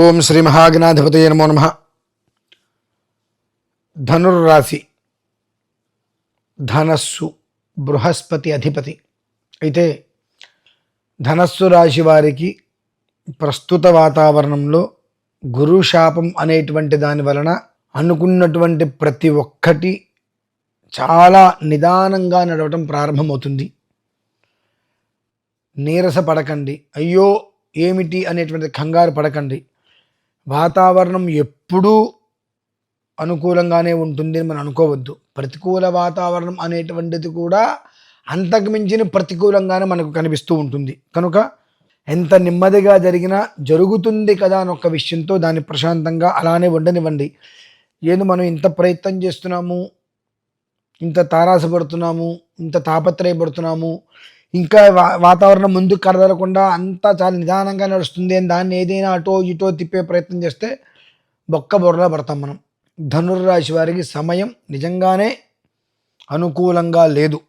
ఓం శ్రీ మహాగణాధిపతయే నమో నమః. ధనుర్రాశి, ధనస్సు బృహస్పతి అధిపతి. అయితే ధనస్సు రాశి వారికి ప్రస్తుత వాతావరణంలో గురు శాపం అనేటువంటి దాని వలన అనుకున్నటువంటి ప్రతి ఒక్కటి చాలా నిదానంగా నడవటం ప్రారంభమవుతుంది. నీరస పడకండి, అయ్యో ఏమిటి అనేటువంటి కంగారు పడకండి. వాతావరణం ఎప్పుడూ అనుకూలంగానే ఉంటుంది అని మనం అనుకోవద్దు. ప్రతికూల వాతావరణం అనేటువంటిది కూడా అంతకు మించిన ప్రతికూలంగానే మనకు కనిపిస్తూ ఉంటుంది. కనుక ఎంత నెమ్మదిగా జరిగినా జరుగుతుంది కదా అని ఒక విషయంతో దాన్ని ప్రశాంతంగా అలానే ఉండనివ్వండి. ఏదో మనం ఇంత ప్రయత్నం చేస్తున్నాము, ఇంత తారాసపడుతున్నాము, ఇంత తాపత్రయపడుతున్నాము, ఇంకా వాతావరణం ముందుకు కదలకుండా అంతా చాలా నిదానంగా నడుస్తుంది అని దాన్ని ఏదైనా అటో ఇటో తిప్పే ప్రయత్నం చేస్తే బొక్క బొర్రలా పడతాం మనం. ధనుర్రాశి వారికి సమయం నిజంగానే అనుకూలంగా లేదు.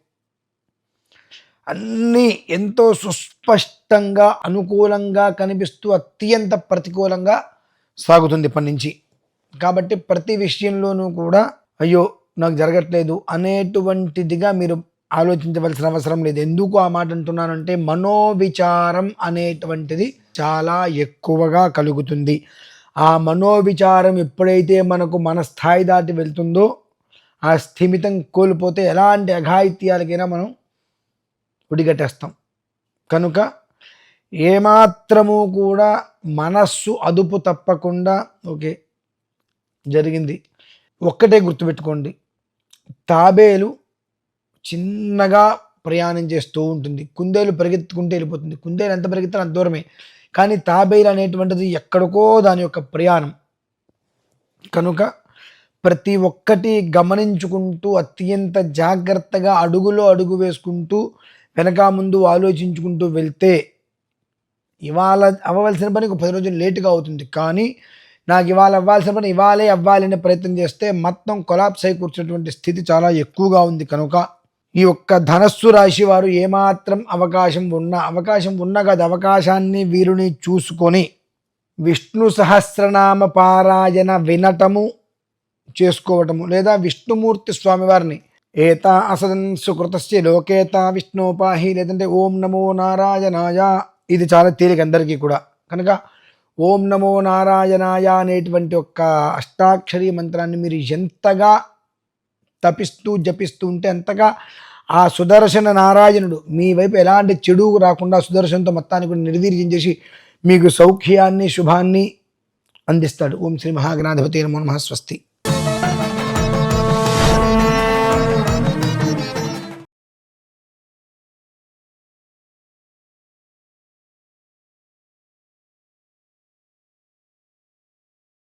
అన్నీ ఎంతో సుస్పష్టంగా అనుకూలంగా కనిపిస్తూ అత్యంత ప్రతికూలంగా సాగుతుంది ఇప్పటి నుంచి. కాబట్టి ప్రతి విషయంలోనూ కూడా అయ్యో నాకు జరగట్లేదు అనేటువంటిదిగా మీరు ఆలోచించవలసిన అవసరం లేదు. ఎందుకు ఆ మాట అంటున్నానంటే మనోవిచారం అనేటువంటిది చాలా ఎక్కువగా కలుగుతుంది. ఆ మనోవిచారం ఎప్పుడైతే మనకు మన స్థాయి దాటి వెళ్తుందో ఆ స్థిమితం కోల్పోతే ఎలాంటి అఘాయిత్యాలకైనా మనం ఒడిగట్టేస్తాం. కనుక ఏమాత్రము కూడా మనస్సు అదుపు తప్పకుండా ఓకే జరిగింది. ఒక్కటే గుర్తుపెట్టుకోండి, తాబేలు చిన్నగా ప్రయాణం చేస్తూ ఉంటుంది, కుందేలు పరిగెత్తుకుంటూ వెళ్ళిపోతుంది. కుందేలు ఎంత పరిగెత్తాలో అంత దూరమే, కానీ తాబేలు అనేటువంటిది ఎక్కడికో దాని యొక్క ప్రయాణం. కనుక ప్రతి ఒక్కటి గమనించుకుంటూ అత్యంత జాగ్రత్తగా అడుగులో అడుగు వేసుకుంటూ వెనక ముందు ఆలోచించుకుంటూ వెళ్తే ఇవాళ అవ్వవలసిన పని 10 రోజులు లేటుగా అవుతుంది, కానీ నాకు ఇవాళ అవ్వాల్సిన పని ఇవాళే అవ్వాలనే ప్రయత్నం చేస్తే మొత్తం కొలాప్స్ అయి కూర్చున్నటువంటి స్థితి చాలా ఎక్కువగా ఉంది. కనుక ఈ యొక్క ధనస్సు రాశి వారు ఏమాత్రం అవకాశం ఉన్నా కదా అవకాశాన్ని వీరుని చూసుకొని విష్ణు సహస్రనామ పారాయణ వినటము చేసుకోవటము, లేదా విష్ణుమూర్తి స్వామివారిని ఏతా అసదన్ సుకృతస్య లోకేత విష్ణుపాహి, లేదంటే ఓం నమో నారాయణాయ, ఇది చాలా తేలిక అందరికీ కూడా. కనుక ఓం నమో నారాయణాయ అనేటువంటి ఒక్క అష్టాక్షరీ మంత్రాన్ని మీరు ఎంతగా తపిస్తూ జపిస్తూ ఉంటే అంతగా ఆ సుదర్శన నారాయణుడు మీ వైపు ఎలాంటి చెడు రాకుండా సుదర్శనంతో మొత్తాన్ని కూడా నిర్వీర్యం చేసి మీకు సౌఖ్యాన్ని శుభాన్ని అందిస్తాడు. ఓం శ్రీ మహాగణాధిపతయే నమో నమః. స్వస్తి.